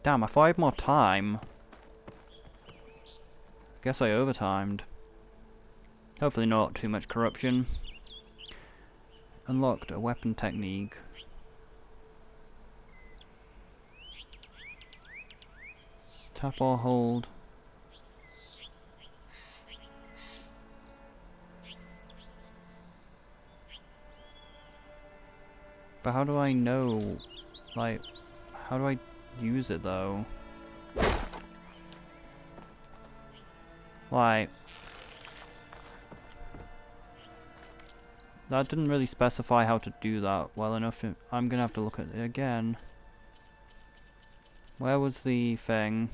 Damn, I thought I had more time. Guess I overtimed. Hopefully not too much corruption. Unlocked a weapon technique. Tap or hold. But how do I know, like, how do I use it though? Like, that didn't really specify how to do that well enough. I'm gonna have to look at it again. Where was the thing?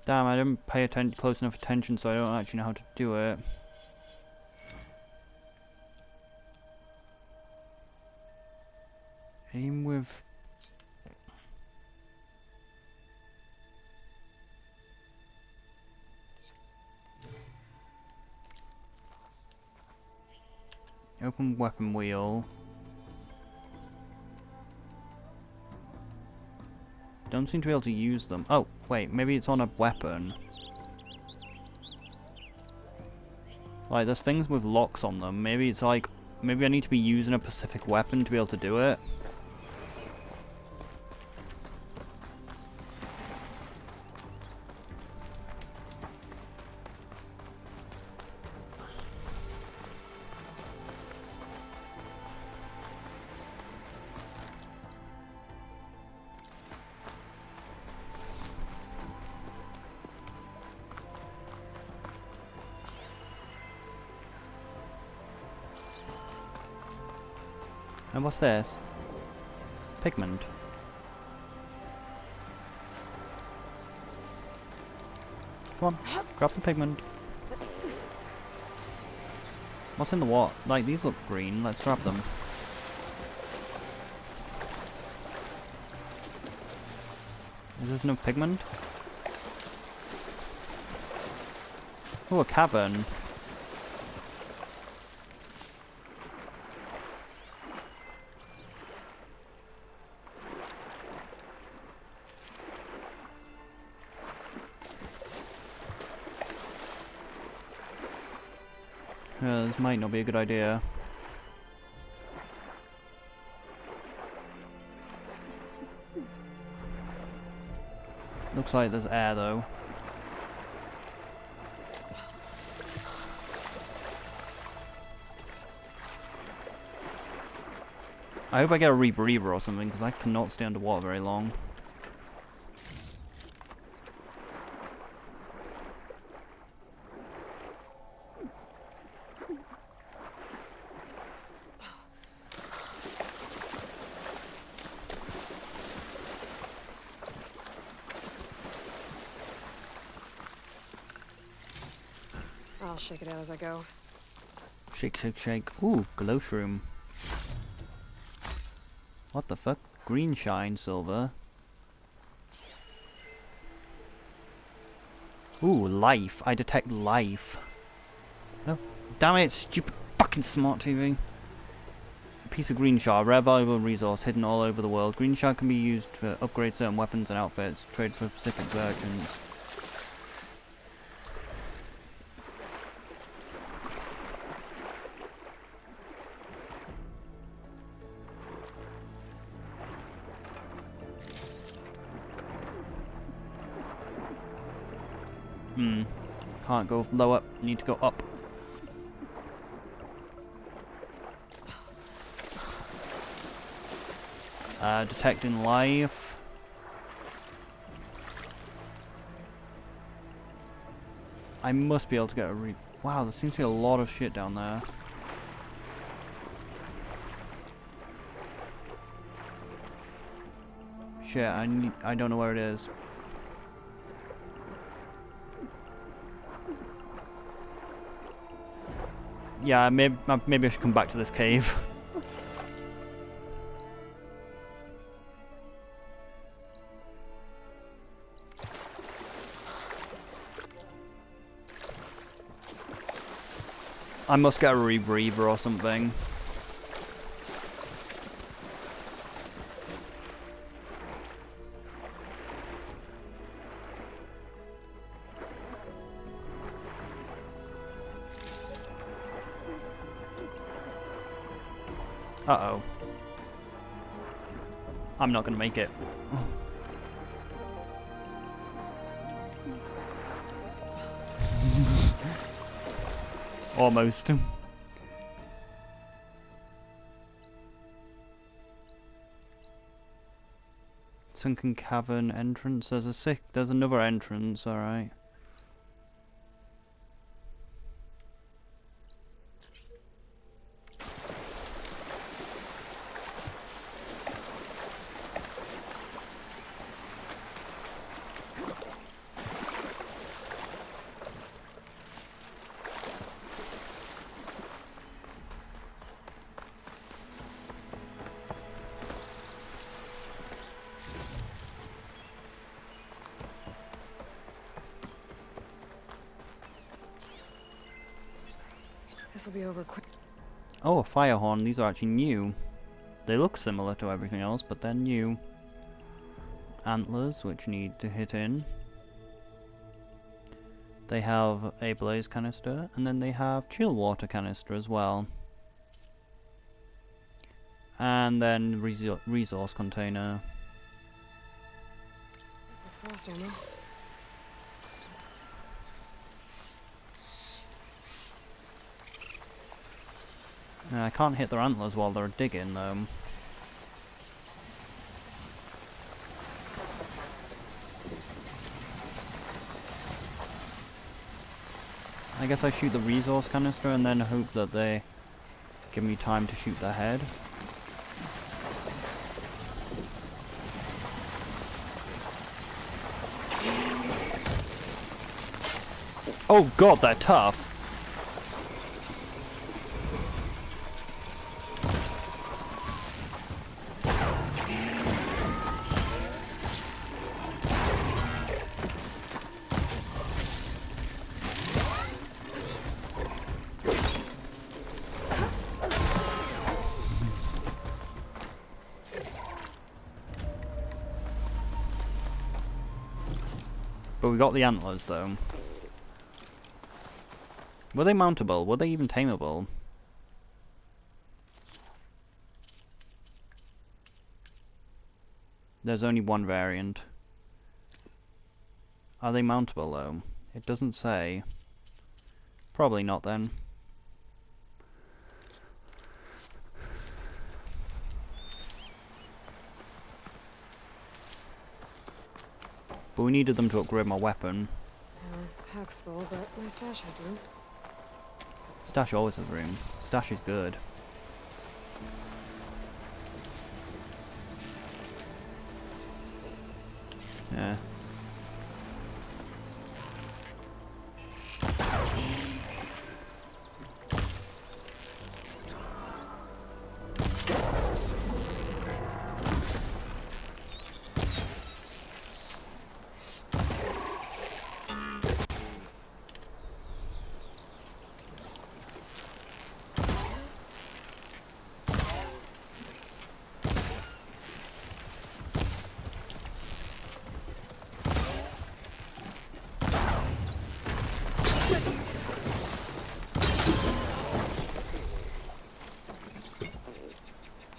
Damn, I didn't pay close enough attention, so I don't actually know how to do it. Aim with... Open weapon wheel. Don't seem to be able to use them. Oh, wait, maybe it's on a weapon. Like, there's things with locks on them. Maybe it's like... Maybe I need to be using a specific weapon to be able to do it. And what's this? Pigment. Come on, grab the pigment. What's in the what? Like, these look green, let's grab them. Is this no pigment? Oh, a cavern. This might not be a good idea. Looks like there's air though. I hope I get a rebreather or something, because I cannot stay underwater very long. I'll shake it out as I go. Shake, shake, shake. Ooh, glow shroom. What the fuck? Green shine silver. Ooh, life. I detect life. No. Damn it, stupid fucking smart TV. A piece of green shard, rare valuable resource hidden all over the world. Green shard can be used to upgrade certain weapons and outfits, trade for specific versions. Can't go lower, need to go up. Detecting life. I must be able to get a wow, there seems to be a lot of shit down there. Shit, I don't know where it is. Yeah, maybe I should come back to this cave. I must get a rebreather or something. Uh-oh. I'm not gonna make it. Almost. Sunken cavern entrance. There's another entrance, alright. This'll be over quick. Oh, a fire horn. These are actually new. They look similar to everything else, but they're new. Antlers, which need to hit in. They have a blaze canister, and then they have chill water canister as well. And then resource container. Frost ammo. I can't hit their antlers while they're digging, though. I guess I shoot the resource canister and then hope that they give me time to shoot their head. Oh god, they're tough! But we got the antlers, though. Were they mountable? Were they even tameable? There's only one variant. Are they mountable, though? It doesn't say. Probably not, then. But we needed them to upgrade my weapon. Pack's full, but my stash has room. Stash always has room. Stash is good. Yeah.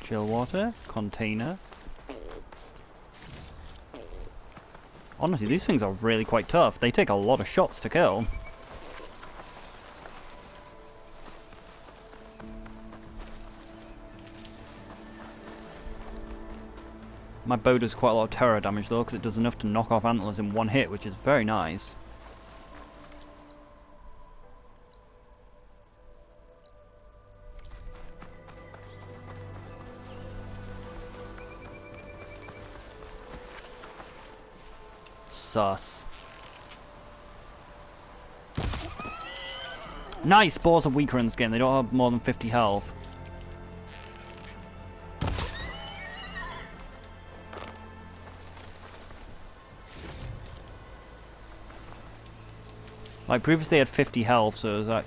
Chill water, container. Honestly, these things are really quite tough. They take a lot of shots to kill. My bow does quite a lot of terror damage though, because it does enough to knock off antlers in one hit, which is very nice. Sus. Nice! Spores are weaker in this game. They don't have more than 50 health. Like previously they had 50 health, so it was like,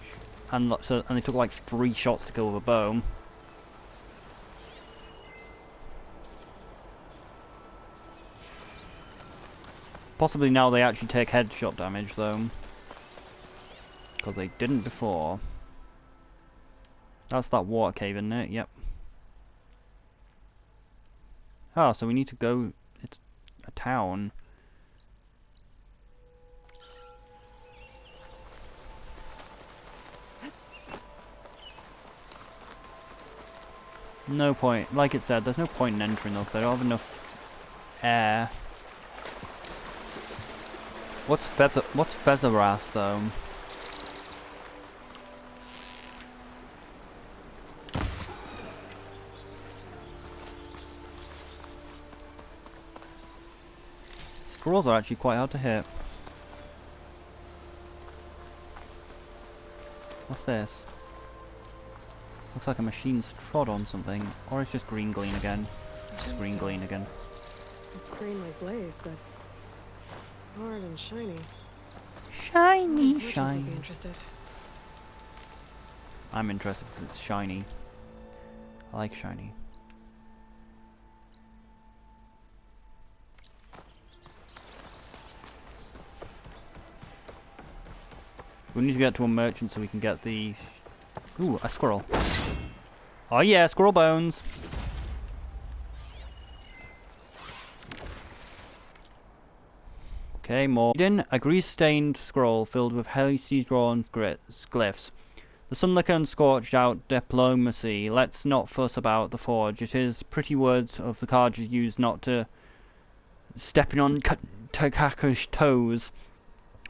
and they took like 3 shots to kill with a bow. Possibly now they actually take headshot damage though, because they didn't before. That's that water cave, isn't it? Yep. Oh, so we need to go... It's a town. No point. Like it said, there's no point in entering though, because I don't have enough air. What's Featherass though? Squirrels are actually quite hard to hit. What's this? Looks like a machine's trod on something. Or it's just green glean again. It's green glean again. It's green like blaze, but it's hard and shiny. Shiny, Merchants shiny. would be interested. I'm interested because it's shiny. I like shiny. We need to get to a merchant so we can get the... Ooh, a squirrel. Oh yeah, squirrel bones! Okay, more. A grease-stained scroll filled with heavily drawn glyphs. The sunlicker and scorched out diplomacy. Let's not fuss about the forge. It is pretty words of the Carjas used not to stepping on Takaka's toes.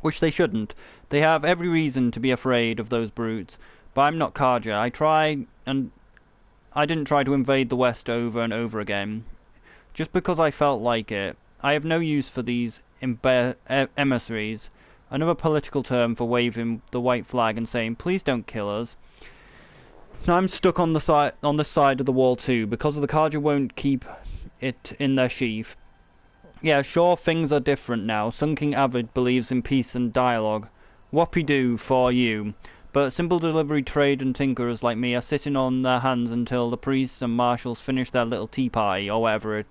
Which they shouldn't. They have every reason to be afraid of those brutes. But I'm not Karja. I didn't try to invade the West over and over again. Just because I felt like it. I have no use for these emissaries. Another political term for waving the white flag and saying, please don't kill us. Now I'm stuck on this side of the wall too, because the Karja won't keep it in their sheath. Yeah, sure, things are different now. Sunking Avid believes in peace and dialogue. Whoopee-doo for you. But simple delivery trade and tinkerers like me are sitting on their hands until the priests and marshals finish their little tea party, or whatever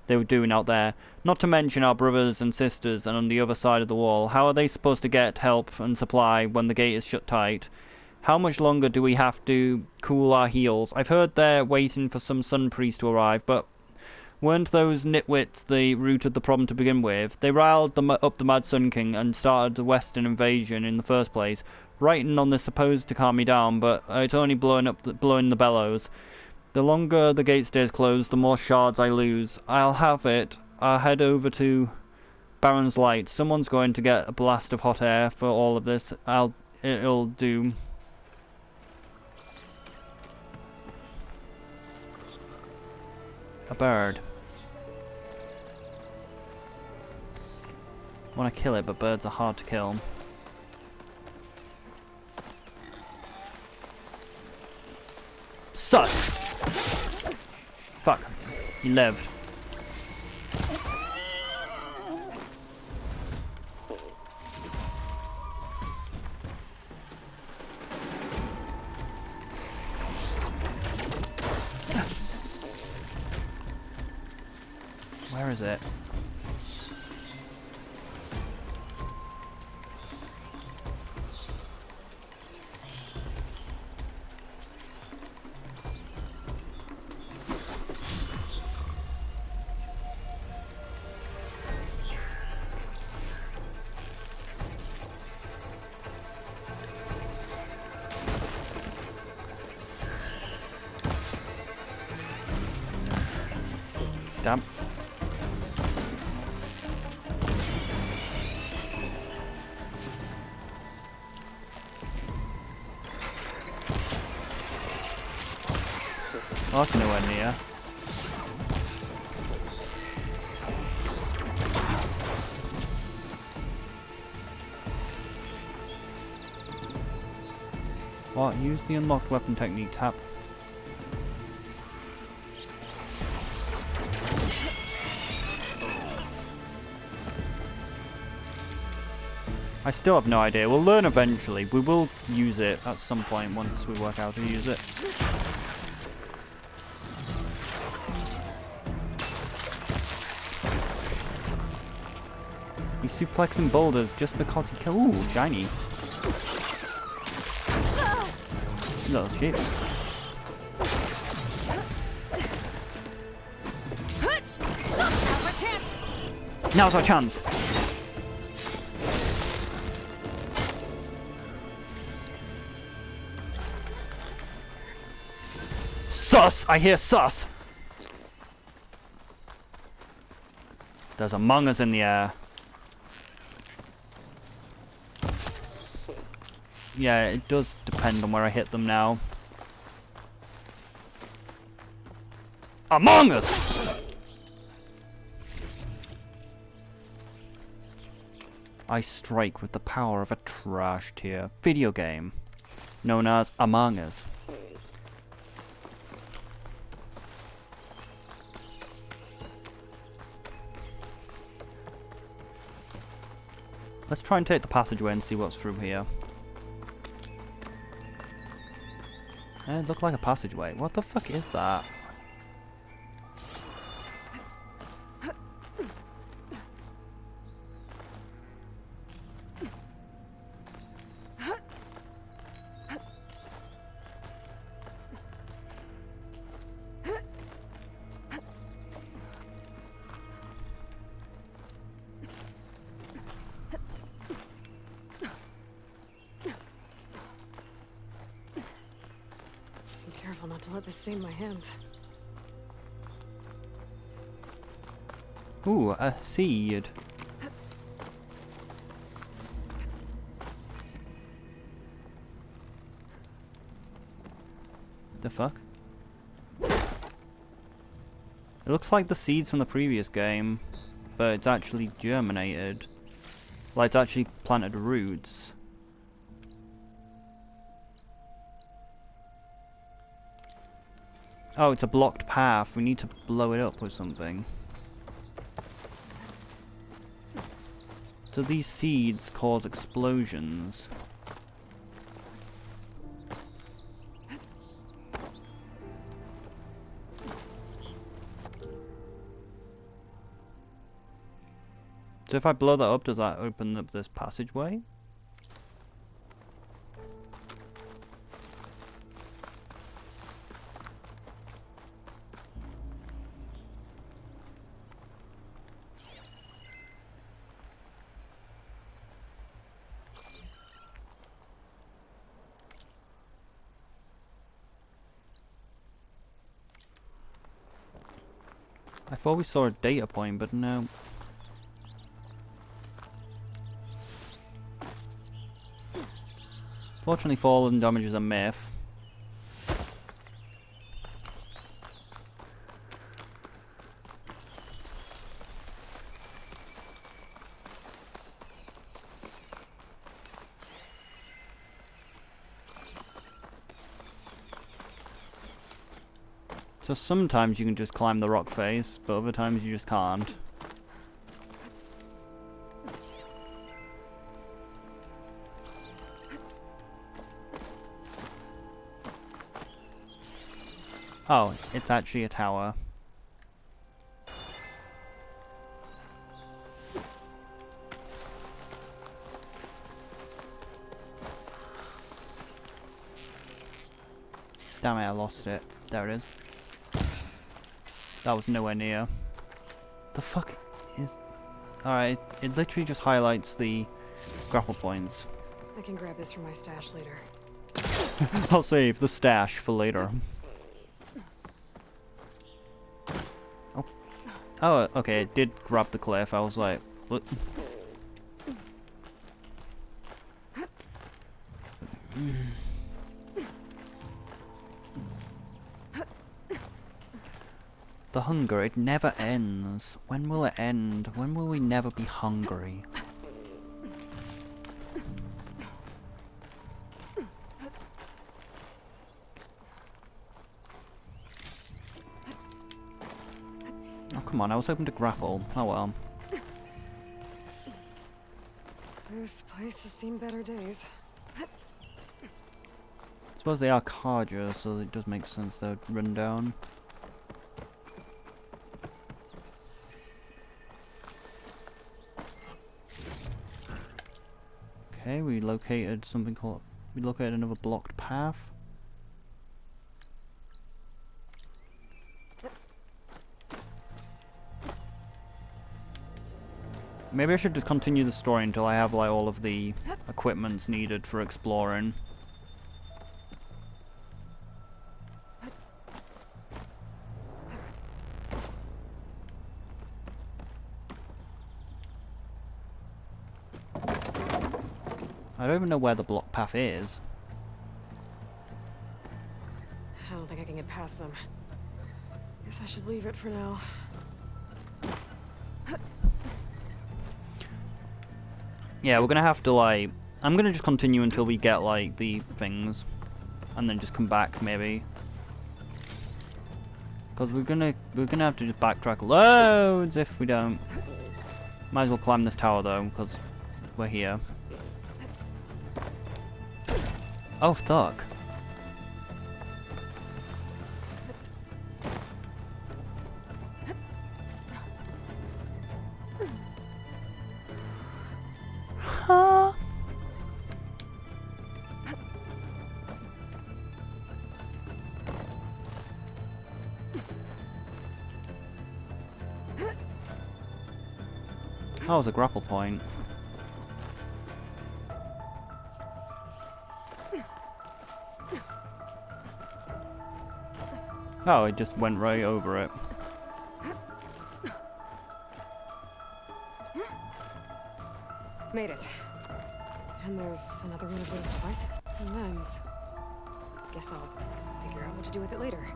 they were doing out there. Not to mention our brothers and sisters and on the other side of the wall. How are they supposed to get help and supply when the gate is shut tight? How much longer do we have to cool our heels? I've heard they're waiting for some sun priest to arrive, but weren't those nitwits the root of the problem to begin with? They riled up the Mad Sun King and started the Western invasion in the first place. Writing on this supposed to calm me down, but it's only blowing the bellows. The longer the gate stays closed, the more shards I lose. I'll have it. I'll head over to Baron's Light. Someone's going to get a blast of hot air for all of this. It'll do. A bird. I want to kill it, but birds are hard to kill. Sus! Fuck. He lived. Where is it? Damn. Oh, that's nowhere near. What? Use the unlocked weapon technique. Tap. I still have no idea. We'll learn eventually. We will use it at some point once we work out how to use it. He's suplexing boulders just because he can. Ooh, shiny. Little shit. Now's our chance. Sus! I hear sus! There's Among Us in the air. Yeah, it does depend on where I hit them now. Among Us! I strike with the power of a trash tier video game known as Among Us. Let's try and take the passageway and see what's through here. It looked like a passageway. What the fuck is that? Careful not to let this stain my hands. Ooh, a seed. The fuck? It looks like the seeds from the previous game, but it's actually germinated. Like it's actually planted roots. Oh, it's a blocked path. We need to blow it up with something. So these seeds cause explosions. So if I blow that up, does that open up this passageway? I thought we saw a data point, but no. Fortunately, fallen damage is a myth. So sometimes you can just climb the rock face, but other times you just can't. Oh, it's actually a tower. Damn it, I lost it. There it is. That was nowhere near. The fuck is... Alright, it literally just highlights the grapple points. I can grab this from my stash later. I'll save the stash for later. Oh. Oh, okay, it did grab the cliff. I was like, what? The hunger, it never ends. When will it end? When will we never be hungry? Oh, come on, I was hoping to grapple. Oh well. This place has seen better days. I suppose they are carja, so it does make sense they'd run down. Okay, we located something called... We located another blocked path. Maybe I should just continue the story until I have like all of the equipments needed for exploring. I don't even know where the block path is. I don't think I can get past them. Guess I should leave it for now. Yeah, we're gonna have to like... I'm gonna just continue until we get like the things. And then just come back maybe. Because we're gonna have to just backtrack loads if we don't. Might as well climb this tower though, because we're here. Oh fuck. Huh? That was a grapple point. Oh, it just went right over it. Made it. And there's another one of those devices. A lens. Guess I'll figure out what to do with it later.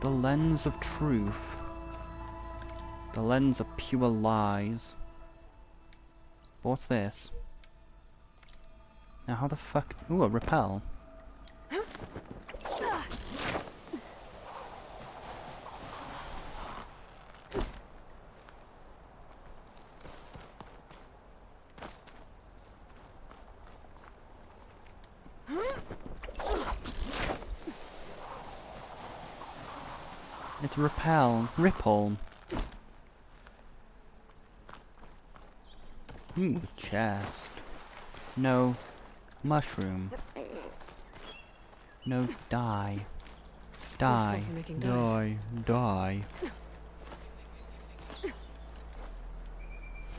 The lens of truth. The lens of pure lies. What's this? Now how the fuck... Ooh, a repel. It's repel. Ripple. Ooh, chest. No. Mushroom. No, die. Die. Useful for making Die. Die.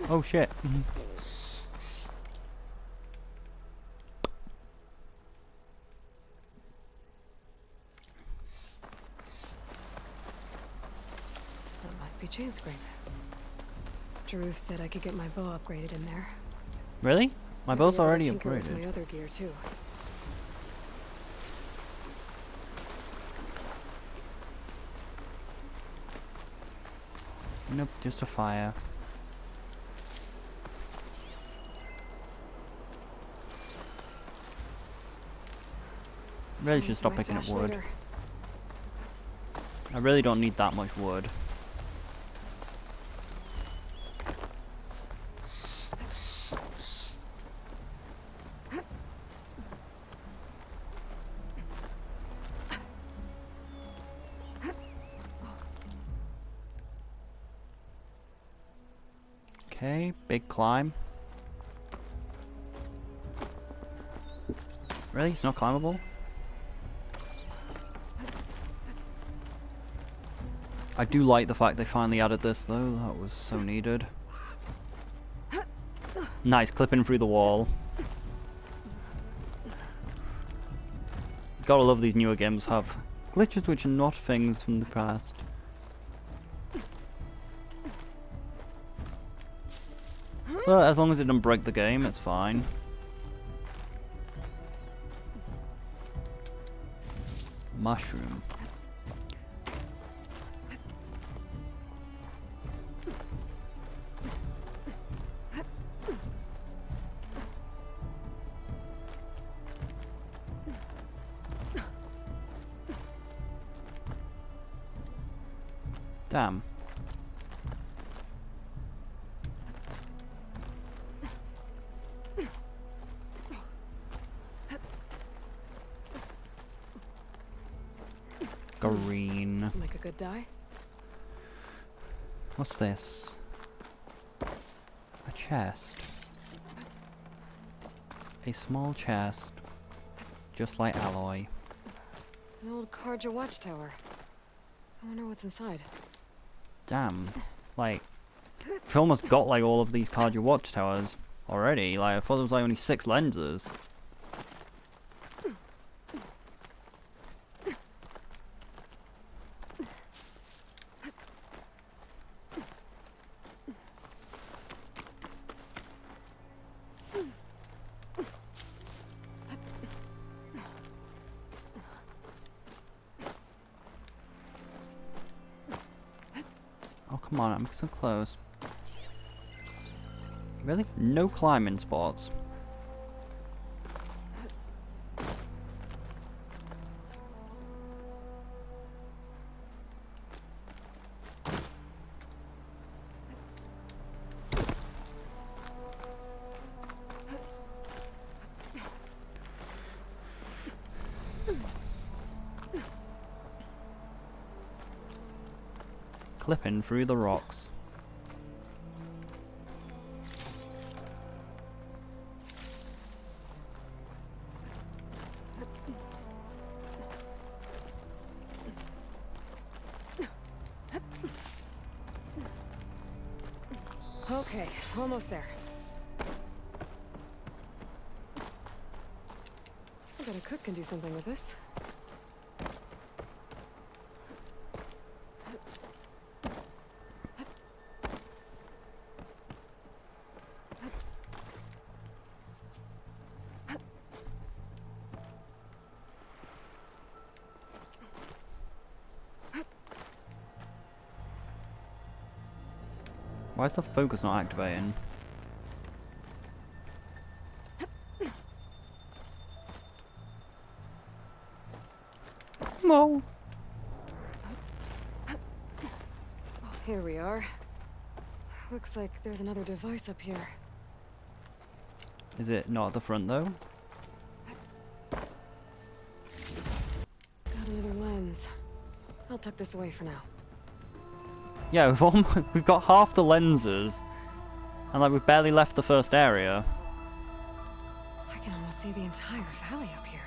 Oh shit. That must be chain scrape. Jaruf said I could get my bow upgraded in there. Really? My Maybe bow's I'll already tinker with my upgraded. other gear too. Nope, just a fire. Really should stop My picking up stash wood. later. I really don't need that much wood. Okay, big climb. Really? It's not climbable? I do like the fact they finally added this though, that was so needed. Nice, clipping through the wall. Gotta love these newer games have glitches which are not things from the past. Well, as long as it doesn't break the game, it's fine. Mushroom. Damn. Green. Doesn't make a good dye. What's this? A chest. A small chest. Just like alloy. An old Karja watchtower. I wonder what's inside. Damn. Like, We've almost got like all of these Cardia watchtowers already. Like I thought there was like only 6 lenses. Oh come on, I'm so close. Really? No climbing spots. Clipping through the rocks. Okay, almost there. I bet a cook can do something with this. Why is the focus not activating? No. Here we are. Looks like there's another device up here. Is it not at the front though? Got another lens. I'll tuck this away for now. Yeah, we've got half the lenses, and like we've barely left the first area. I can almost see the entire valley up here.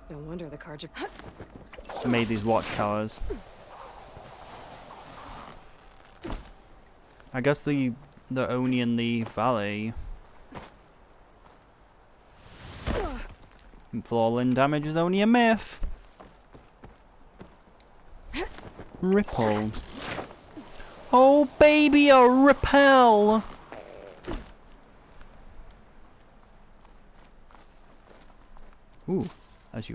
No wonder the Carja Made these watchtowers. I guess they're only in the valley. Falling damage is only a myth. Ripple. Oh baby, a repel! Ooh, as you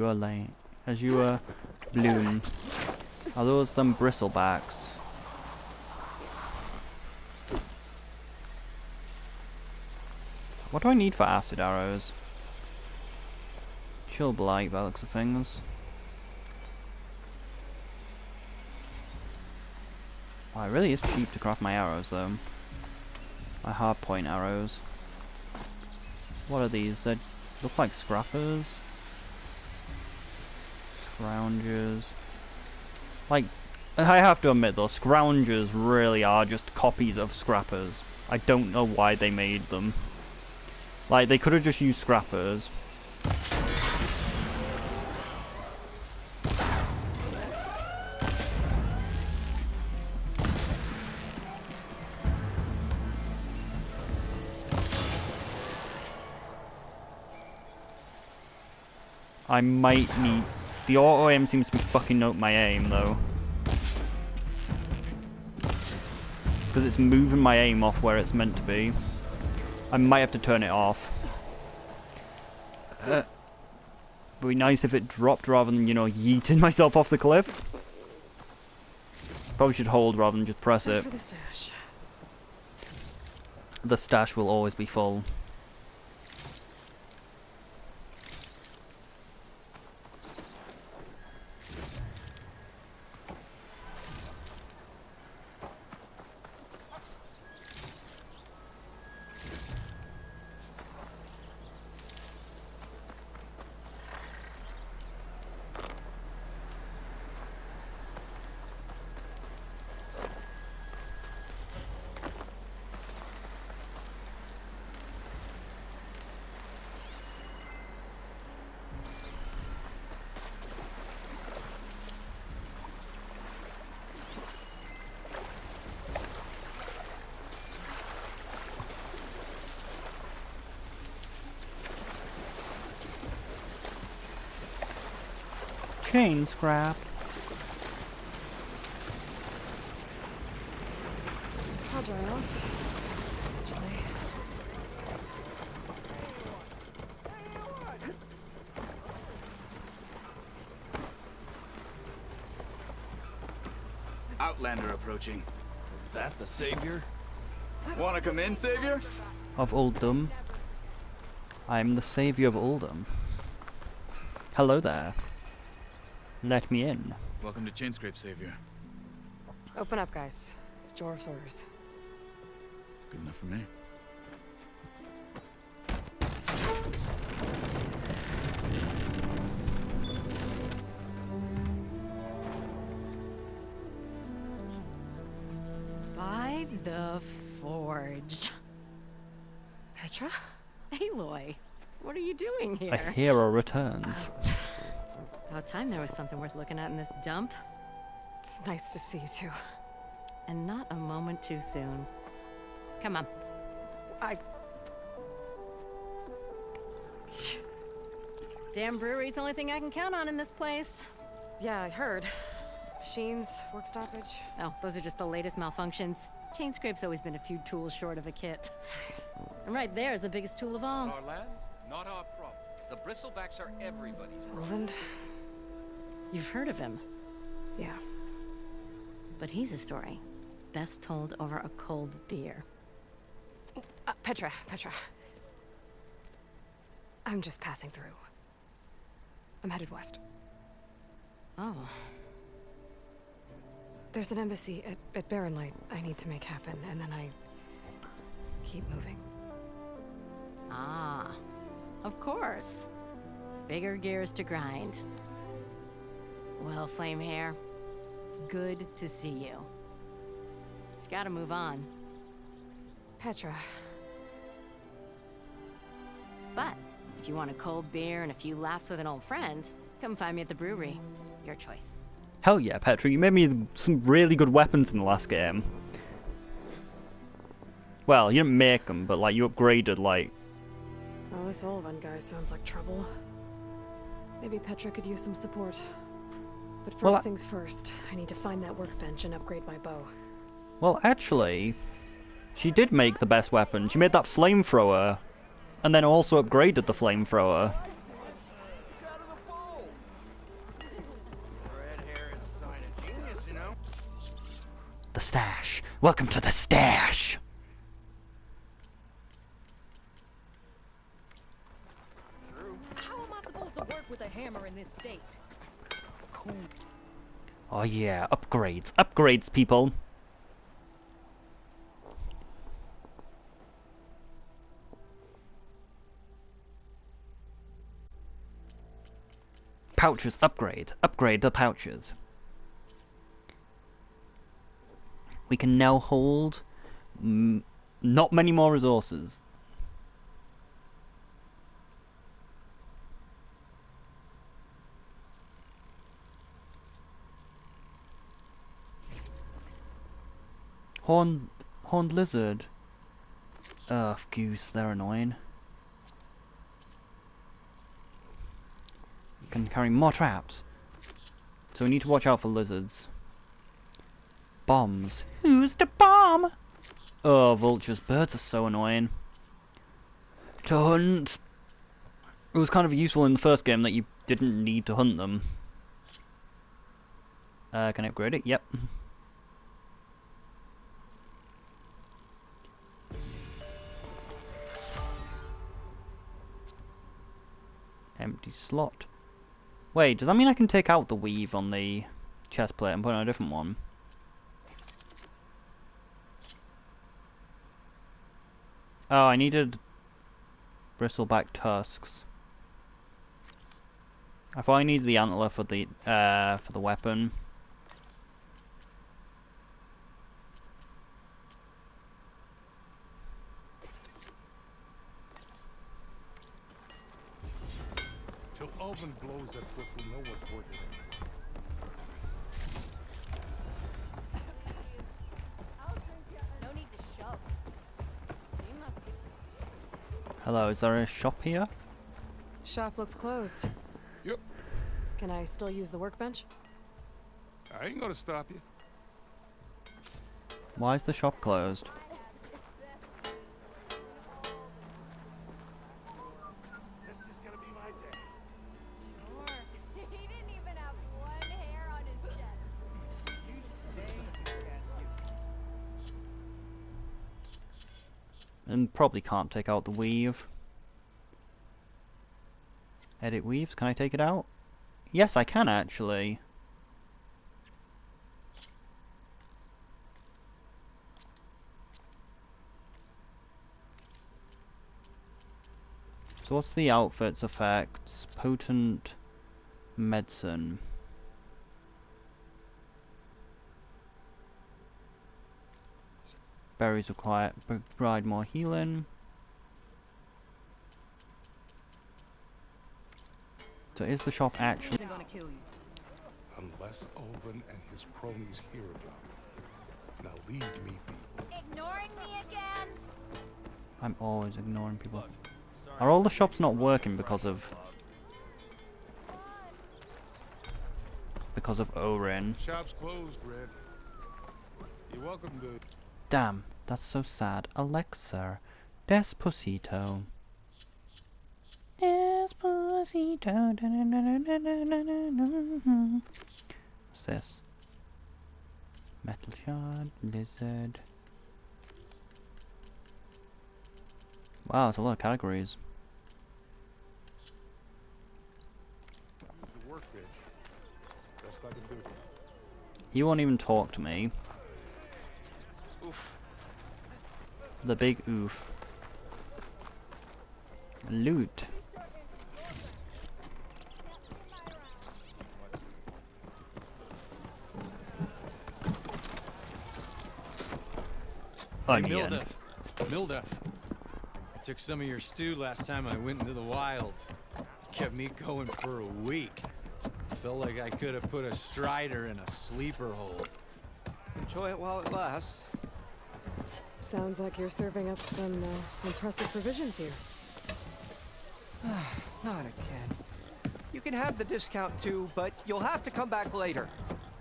bloom. Are those some bristlebacks? What do I need for acid arrows? Chill blight by the looks of things. Wow, it really is cheap to craft my arrows though. My hardpoint arrows. What are these? They look like scrappers. Scroungers. Like, I have to admit though, scroungers really are just copies of scrappers. I don't know why they made them. Like, they could have just used scrappers. I might need... The auto aim seems to be fucking up my aim though. Because it's moving my aim off where it's meant to be. I might have to turn it off. It'd be nice if it dropped rather than, you know, yeeting myself off the cliff. Probably should hold rather than just press it. For the stash. The stash will always be full. chain scrap. I'll dry off. Actually. Outlander approaching. Is that the savior? Wanna come in, savior? Of Oldham. I'm the savior of Oldham. Hello there. Let me in. Welcome to Chainscrape, savior. Open up, guys. Jor's orders. Good enough for me. By the Forge. Petra? Aloy, what are you doing here? A hero returns. About time there was something worth looking at in this dump. It's nice to see you too. And not a moment too soon. Come on. Damn brewery's the only thing I can count on in this place. Yeah, I heard. Machines, work stoppage. Oh, those are just the latest malfunctions. Chainscrape's always been a few tools short of a kit. And right there is the biggest tool of all. Our land, not our problem. The bristlebacks are everybody's problem. Roland? You've heard of him, Yeah. but he's a story best told over a cold beer. Petra. I'm just passing through. I'm headed west. Oh, There's an embassy at Barren Light I need to make happen, and then I keep moving. ah, of course. Bigger gears to grind. Well, Flamehair, good to see you. You've got to move on. Petra. But if you want a cold beer and a few laughs with an old friend, come find me at the brewery. Your choice. Hell yeah, Petra, you made me some really good weapons in the last game. Well, you didn't make them, but like you upgraded like... Oh, this Olvan guy sounds like trouble. Maybe Petra could use some support. But first Well, things first, I need to find that workbench and upgrade my bow. Well, actually, she did make the best weapon. She made that flamethrower, and then also upgraded the flamethrower. Red hair is a sign of genius, you know? The stash. Welcome to the stash. How am I supposed to work with a hammer in this state? Oh yeah, upgrades. Upgrades, people. Pouches, upgrade. Upgrade the pouches. We can now hold not many more resources. Horned lizard. Ugh, goose, they're annoying. You can carry more traps. So we need to watch out for lizards. Bombs. Who's the bomb? Oh, vultures. Birds are so annoying to hunt. It was kind of useful in the first game that you didn't need to hunt them. Can I upgrade it? Yep. Empty slot. Wait, does that mean I can take out the weave on the chest plate and put on a different one? Oh, I needed bristleback tusks. I thought I needed the antler for the weapon. Till Alvin blows that whistle, no one's working. No need to shove. Hello, is there a shop here? Shop looks closed. Yep. Can I still use the workbench? I ain't gonna stop you. Why is the shop closed? He didn't even have one hair on his chest. And probably can't take out the weave. Edit weaves, can I take it out? Yes, I can actually. So what's the outfit's effects? Potent medicine. Berries require provide more healing. So is the shop actually? Isn't gonna kill you. Unless Owen and his cronies hear about it. Now leave me be. Ignoring me again? I'm always ignoring people. Are all the shops not working because of Orin? Shop's closed, Red. You're welcome to. Damn, that's so sad. Alexa, Despacito. Despacito. What's this? Metal shard, lizard. Wow, it's a lot of categories. Use the workbench. Best I can do. He won't even talk to me. Oof. The big oof. Loot. Onion. Milduff. I took some of your stew last time I went into the wilds. Kept me going for a week. Felt like I could have put a strider in a sleeper hole. Enjoy it while it lasts. Sounds like you're serving up some impressive provisions here. Not again. You can have the discount too, but you'll have to come back later.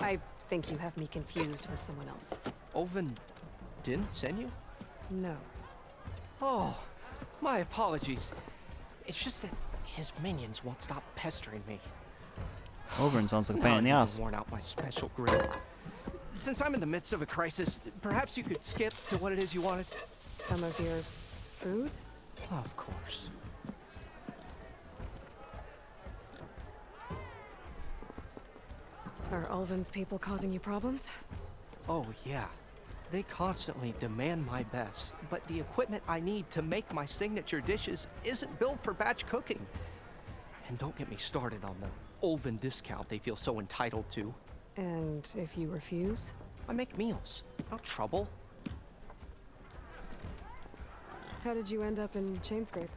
I think you have me confused with someone else. Oven didn't send you? No. Oh, my apologies. It's just that his minions won't stop pestering me. Oberon sounds like a Now pain in the I've ass. even worn out my special grill. Since I'm in the midst of a crisis, perhaps you could skip to what it is you wanted? Some of your food? Of course. Are Ulvin's people causing you problems? Oh, yeah. They constantly demand my best, but the equipment I need to make my signature dishes isn't built for batch cooking. And don't get me started on the Ulvin discount they feel so entitled to. And if you refuse? I make meals, no trouble. How did you end up in Chainscrape?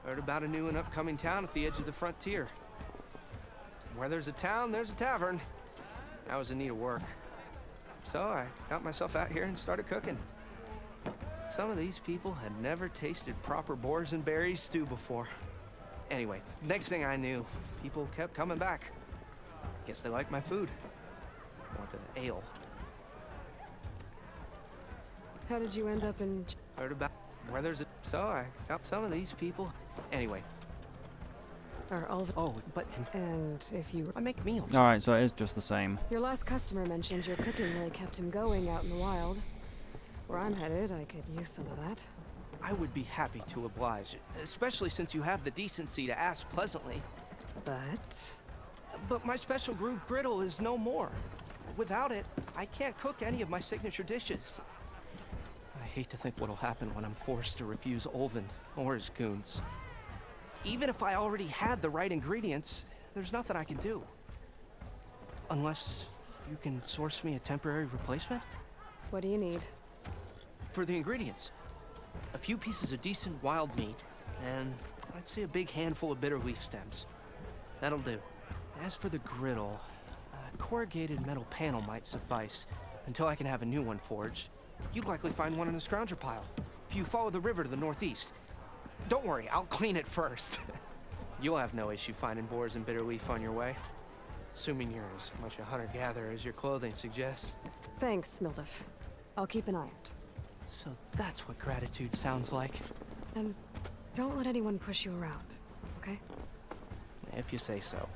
Heard about a new and upcoming town at the edge of the frontier. Where there's a town, there's a tavern. I was in need of work. So I got myself out here and started cooking. Some of these people had never tasted proper boars and berries stew before. Anyway, next thing I knew, people kept coming back. Guess they liked my food. Or the ale. How did you end up in... Heard about where there's a... So I got some of these people. Anyway. Are Ulvin... Oh, but... And if you... I make meals. Alright, so it is just the same. Your last customer mentioned your cooking really kept him going out in the wild. Where I'm headed, I could use some of that. I would be happy to oblige, especially since you have the decency to ask pleasantly. But my special groove griddle is no more. Without it, I can't cook any of my signature dishes. I hate to think what'll happen when I'm forced to refuse Ulvin or his goons. Even if I already had the right ingredients, there's nothing I can do. Unless you can source me a temporary replacement? What do you need? For the ingredients, a few pieces of decent wild meat, and I'd say a big handful of bitter leaf stems. That'll do. As for the griddle, a corrugated metal panel might suffice until I can have a new one forged. You'd likely find one in a scrounger pile if you follow the river to the northeast. Don't worry, I'll clean it first. You'll have no issue finding boars and bitter leaf on your way. Assuming you're as much a hunter-gatherer as your clothing suggests. Thanks, Mildef. I'll keep an eye out. So that's what gratitude sounds like. And don't let anyone push you around, okay? If you say so.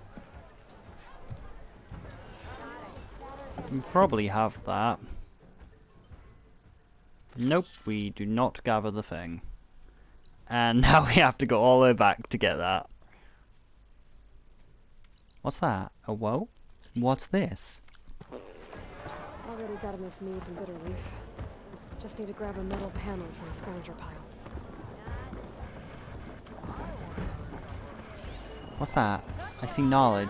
We probably have that. Nope, we do not gather the thing. And now we have to go all the way back to get that. What's that? A whoa? What's this? Already got enough meat and bitter leaf. Just need to grab a metal panel from the scavenger pile. What's that? I see knowledge.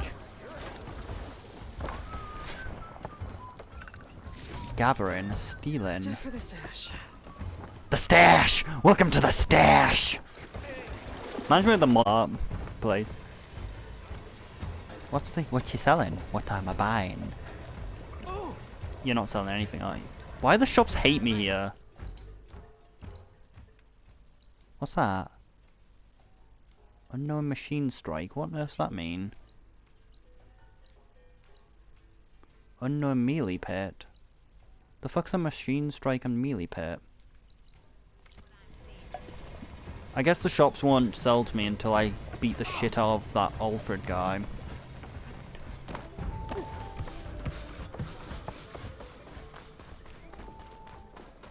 Gathering, stealing. Stuff for the stash. The stash! Welcome to the stash! Reminds me of the mob place. What you selling? What am I buying? You're not selling anything, are you? Why do the shops hate me here? What's that? Unknown machine strike. What does that mean? Unknown melee pit. The fuck's a machine strike and melee pit? I guess the shops won't sell to me until I beat the shit out of that Alfred guy.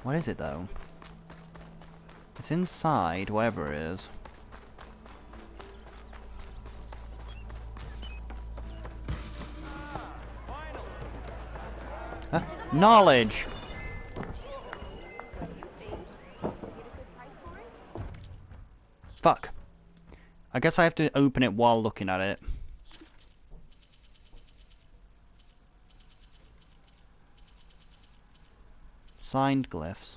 What is it though? It's inside, wherever it is. Huh? Knowledge! Fuck. I guess I have to open it while looking at it. Signed glyphs.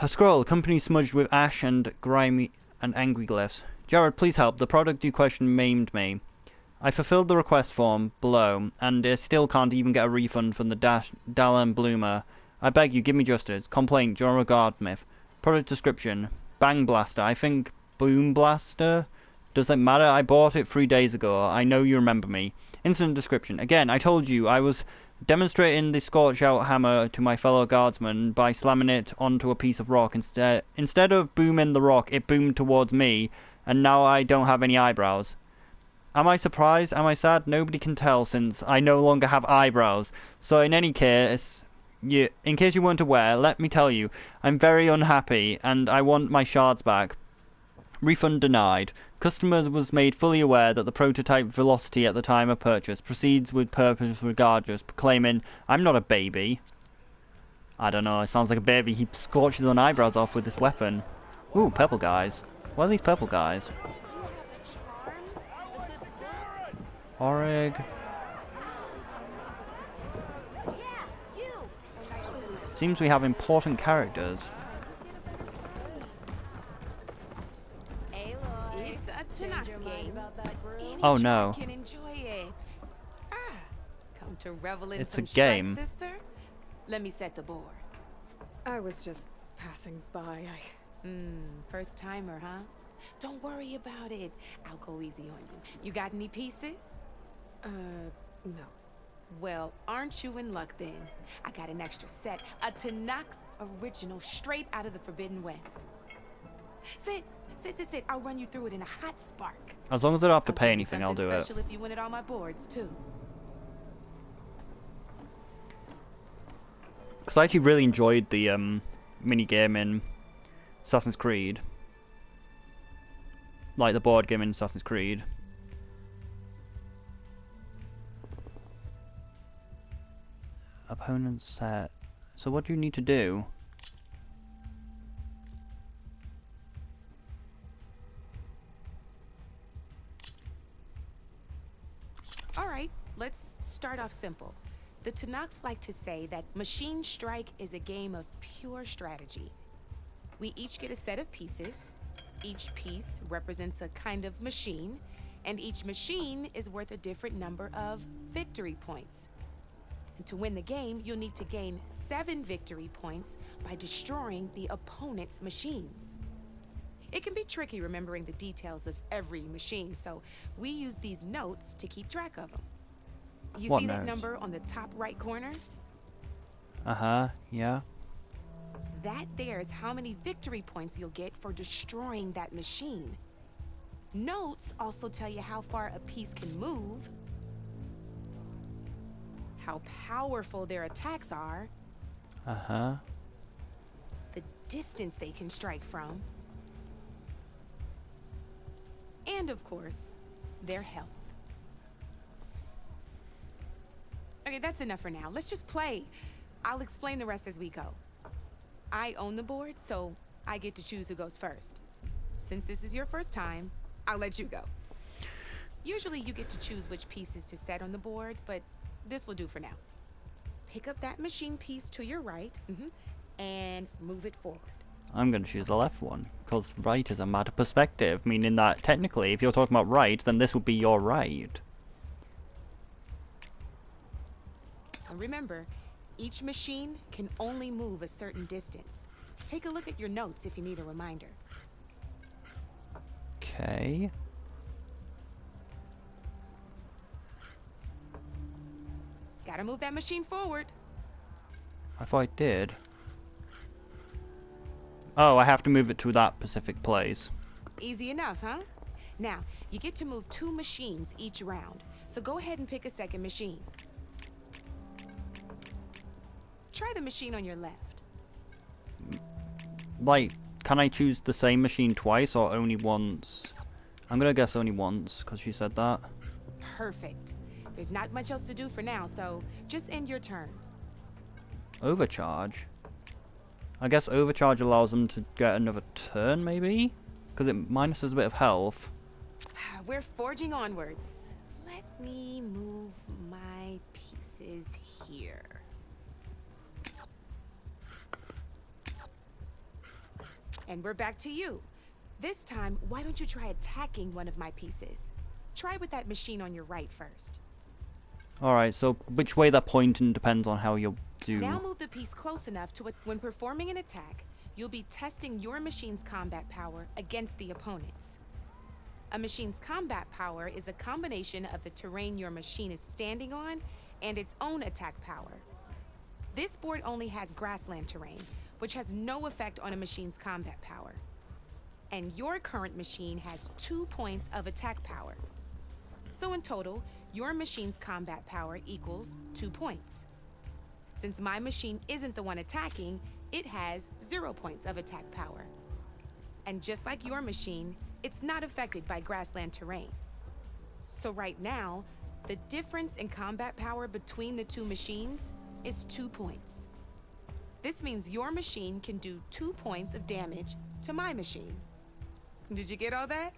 A scroll, company smudged with ash and grimy and angry glyphs. Jared, please help. The product you questioned maimed me. I fulfilled the request form below, and I still can't even get a refund from the Dallin Bloomer. I beg you, give me justice. Complaint, John Regard Myth. Product description. Bang Blaster. I think Boom Blaster? Does it matter? I bought it 3 days ago. I know you remember me. Incident description. Again, I told you I was demonstrating the Scorch Out hammer to my fellow guardsmen by slamming it onto a piece of rock. Instead of booming the rock, it boomed towards me, and now I don't have any eyebrows. Am I surprised? Am I sad? Nobody can tell since I no longer have eyebrows. So in any case, in case you weren't aware, let me tell you, I'm very unhappy and I want my shards back. Refund denied. Customer was made fully aware that the prototype velocity at the time of purchase proceeds with purpose regardless, proclaiming, I'm not a baby. I don't know, it sounds like a baby. He scorches his own eyebrows off with this weapon. Ooh, purple guys. What are these purple guys? Orig. Seems we have important characters. It's a Tanakh game. Oh no. Can enjoy it. Come to revel in It's some a game. strike, sister? Let me set the board. I was just passing by. First timer, huh? Don't worry about it. I'll go easy on you. You got any pieces? No. Well, aren't you in luck then? I got an extra set. A Tanakh original straight out of the Forbidden West. Sit. I'll run you through it in a hot spark. As long as I don't have to I'll pay give you anything, I'll something do it. special if you win it on my boards, too. Because I actually really enjoyed the mini game in Assassin's Creed. Like the board game in Assassin's Creed. Opponent set. So what do you need to do? All right, let's start off simple. The Tanakh like to say that Machine Strike is a game of pure strategy. We each get a set of pieces. Each piece represents a kind of machine, and each machine is worth a different number of victory points. And to win the game, you'll need to gain 7 victory points by destroying the opponent's machines. It can be tricky remembering the details of every machine, so we use these notes to keep track of them. You What see that notes? number on the top right corner? Uh-huh, yeah. That there is how many victory points you'll get for destroying that machine. Notes also tell you how far a piece can move, how powerful their attacks are, Uh-huh. the distance they can strike from, and of course, their health. Okay, that's enough for now. Let's just play. I'll explain the rest as we go. I own the board, so I get to choose who goes first. Since this is your first time, I'll let you go. Usually you get to choose which pieces to set on the board, but this will do for now. Pick up that machine piece to your right, and move it forward. I'm going to choose the left one, because right is a matter of perspective, meaning that technically, if you're talking about right, then this would be your right. And remember, each machine can only move a certain distance. Take a look at your notes if you need a reminder. Okay. Gotta move that machine forward. I thought I did. Oh, I have to move it to that specific place. Easy enough, huh? Now, you get to move 2 machines each round, so go ahead and pick a second machine. Try the machine on your left. Like, can I choose the same machine twice or only once? I'm gonna guess only once, because she said that. Perfect. There's not much else to do for now, so just end your turn. Overcharge? I guess overcharge allows them to get another turn, maybe? Because it minuses a bit of health. We're forging onwards. Let me move my pieces here. And we're back to you. This time, why don't you try attacking one of my pieces? Try with that machine on your right first. Alright, so which way they're pointing depends on how you do. Now move the piece close enough to it. When performing an attack, you'll be testing your machine's combat power against the opponent's. A machine's combat power is a combination of the terrain your machine is standing on and its own attack power. This board only has grassland terrain, which has no effect on a machine's combat power. And your current machine has 2 points of attack power. So in total, your machine's combat power equals 2 points. Since my machine isn't the one attacking, it has 0 points of attack power. And just like your machine, it's not affected by grassland terrain. So right now, the difference in combat power between the 2 machines is 2 points. This means your machine can do 2 points of damage to my machine. Did you get all that?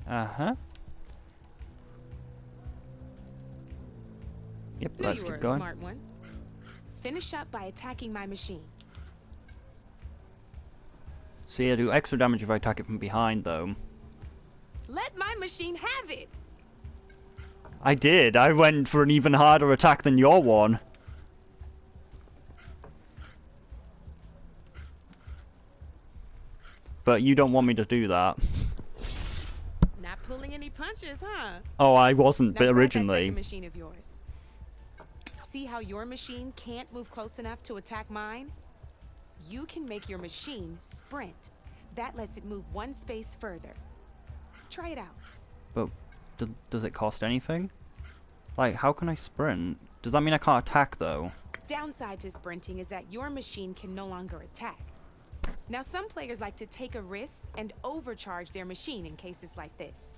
Uh-huh. Yep, Knew let's you were keep a going. smart one. Finish up by attacking my machine. See, I do extra damage if I attack it from behind, though. Let my machine have it! I did. I went for an even harder attack than your one. But you don't want me to do that. Not pulling any punches, huh? Oh, I wasn't Now grab that originally. second machine of yours. See how your machine can't move close enough to attack mine? You can make your machine sprint. That lets it move 1 space further. Try it out. But does it cost anything? Like, how can I sprint? Does that mean I can't attack, though? Downside to sprinting is that your machine can no longer attack. Now, some players like to take a risk and overcharge their machine in cases like this.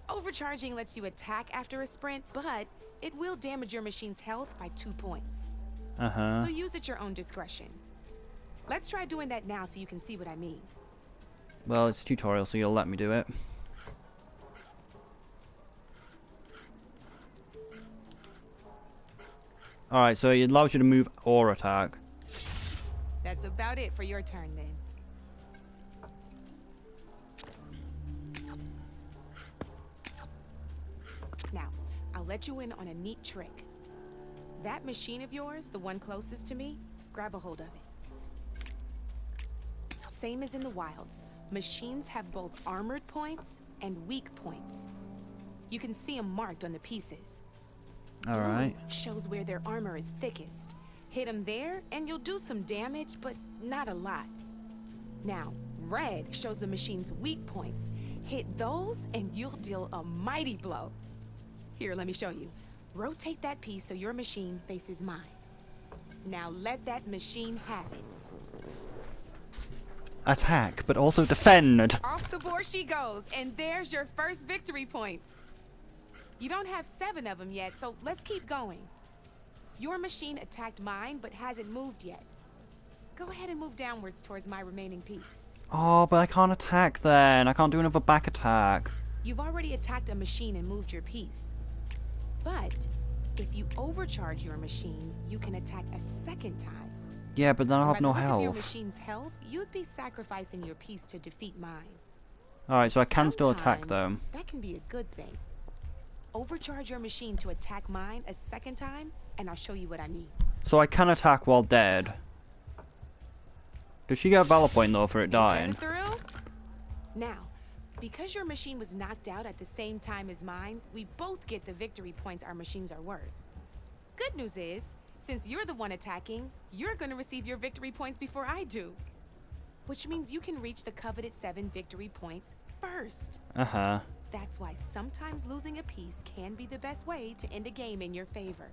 Overcharging lets you attack after a sprint, but it will damage your machine's health by 2 points. Uh-huh. So use at your own discretion. Let's try doing that now so you can see what I mean. Well, it's a tutorial, so you'll let me do it. Alright, so it allows you to move or attack. That's about it for your turn then. Now, I'll let you in on a neat trick. That machine of yours, the one closest to me, grab a hold of it. same as in the wilds, machines have both armored points and weak points. You can see them marked on the pieces. All right. Blue shows where their armor is thickest. Hit them there, and you'll do some damage, but not a lot. Now, red shows the machine's weak points. Hit those, and you'll deal a mighty blow. Here, let me show you. Rotate that piece so your machine faces mine. Now let that machine have it. Attack, but also defend. Off the board she goes, and there's your first victory points. You don't have 7 of them yet, so let's keep going. Your machine attacked mine, but hasn't moved yet. Go ahead and move downwards towards my remaining piece. Oh, but I can't attack then. I can't do another back attack. You've already attacked a machine and moved your piece. But if you overcharge your machine, you can attack a second time. Yeah, but then I'll have no By the look of your health. machine's health, you'd be sacrificing your piece to defeat mine. Alright, so I can still attack though. Sometimes that can be a good thing. Overcharge your machine to attack mine a second time, and I'll show you what I mean. So I can attack while dead. Does she get a valor point though for it dying? Through? Now, because your machine was knocked out at the same time as mine, we both get the victory points our machines are worth. Good news is, since you're the one attacking, you're gonna receive your victory points before I do. Which means you can reach the coveted 7 victory points first. Uh-huh. That's why sometimes losing a piece can be the best way to end a game in your favor.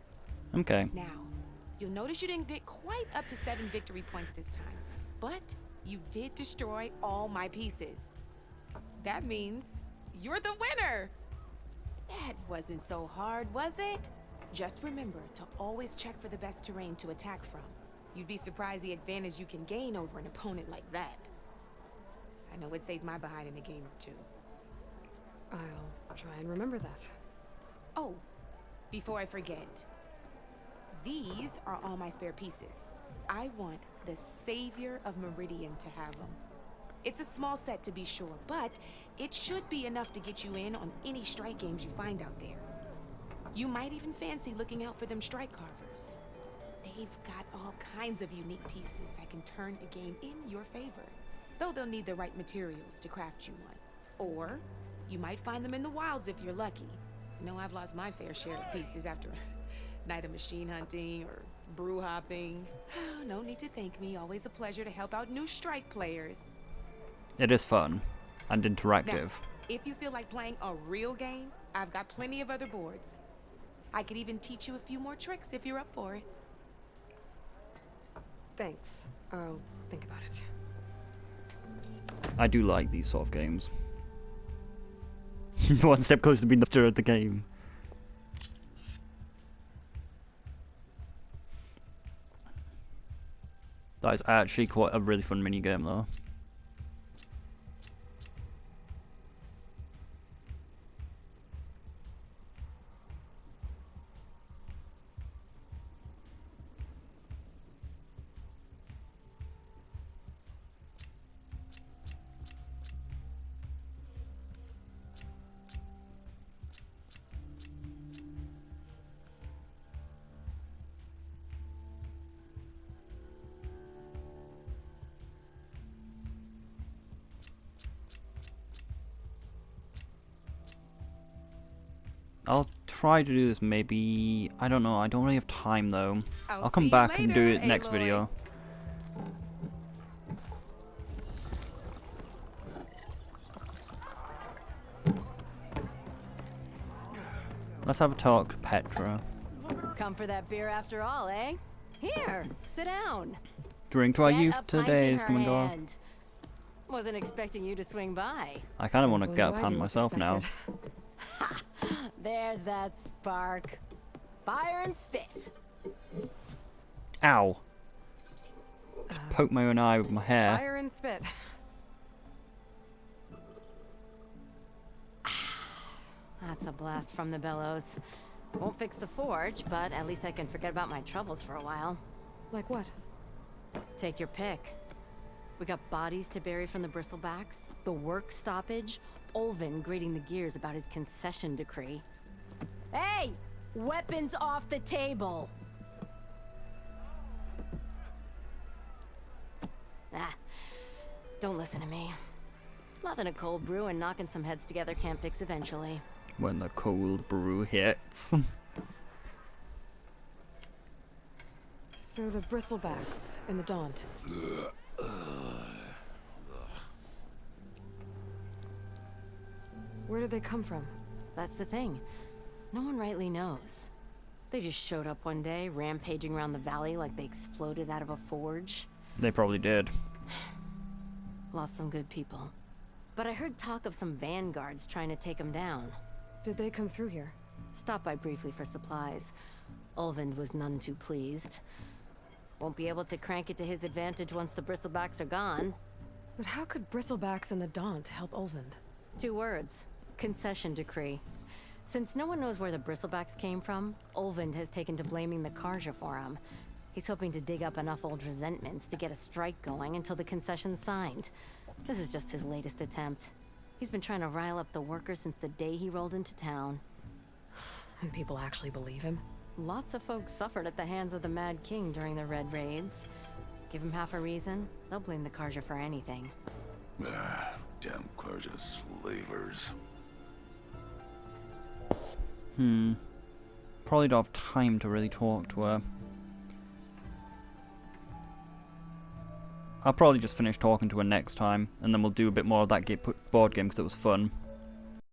Okay. Now, you'll notice you didn't get quite up to 7 victory points this time, but you did destroy all my pieces. That means you're the winner! That wasn't so hard, was it? Just remember to always check for the best terrain to attack from. You'd be surprised the advantage you can gain over an opponent like that. I know it saved my behind in a game or 2. I'll try and remember that. Oh, before I forget, these are all my spare pieces. I want the Savior of Meridian to have them. It's a small set to be sure, but it should be enough to get you in on any strike games you find out there. You might even fancy looking out for them strike carvers. They've got all kinds of unique pieces that can turn a game in your favor, though they'll need the right materials to craft you one. Or you might find them in the wilds if you're lucky. You know, I've lost my fair share of pieces after a night of machine hunting or brew hopping. No need to thank me. Always a pleasure to help out new strike players. It is fun and interactive. Now, if you feel like playing a real game, I've got plenty of other boards. I could even teach you a few more tricks if you're up for it. Thanks. I'll think about it. I do like these sort of games. One step closer to being the master of the game. That is actually quite a really fun mini game though. I'll try to do this maybe, I don't know, I don't really have time though. I'll come back and do it next video. Let's have a talk, Petra. Come for that beer after all, eh? Here, sit down. Drink to our Get youth a pint today in is her coming on. hand. Wasn't expecting you to swing by. I kind of want to Since get when a do I pan do what's myself now. expected? There's that spark. Fire and spit. Ow! Poke my own eye with my hair. Fire and spit. That's a blast from the bellows. Won't fix the forge, but at least I can forget about my troubles for a while. Like what? Take your pick. We got bodies to bury from the bristlebacks, the work stoppage, Olvin grating the gears about his concession decree. Hey! Weapons off the table! Don't listen to me. Nothing a cold brew and knocking some heads together can't fix eventually. When the cold brew hits. So the bristlebacks and the Daunt. Where did they come from? That's the thing. No one rightly knows. They just showed up one day, rampaging around the valley like they exploded out of a forge. They probably did. Lost some good people. But I heard talk of some vanguards trying to take them down. Did they come through here? Stopped by briefly for supplies. Ulvund was none too pleased. Won't be able to crank it to his advantage once the bristlebacks are gone. But how could bristlebacks and the Daunt help Ulvund? 2 words. Concession decree. Since no one knows where the bristlebacks came from, Ulvund has taken to blaming the Karja for them. He's hoping to dig up enough old resentments to get a strike going until the concession's signed. This is just his latest attempt. He's been trying to rile up the workers since the day he rolled into town. And people actually believe him? Lots of folks suffered at the hands of the Mad King during the Red Raids. Give him half a reason, they'll blame the Karja for anything. Damn Karja slavers. Probably don't have time to really talk to her. I'll probably just finish talking to her next time, and then we'll do a bit more of that board game because it was fun.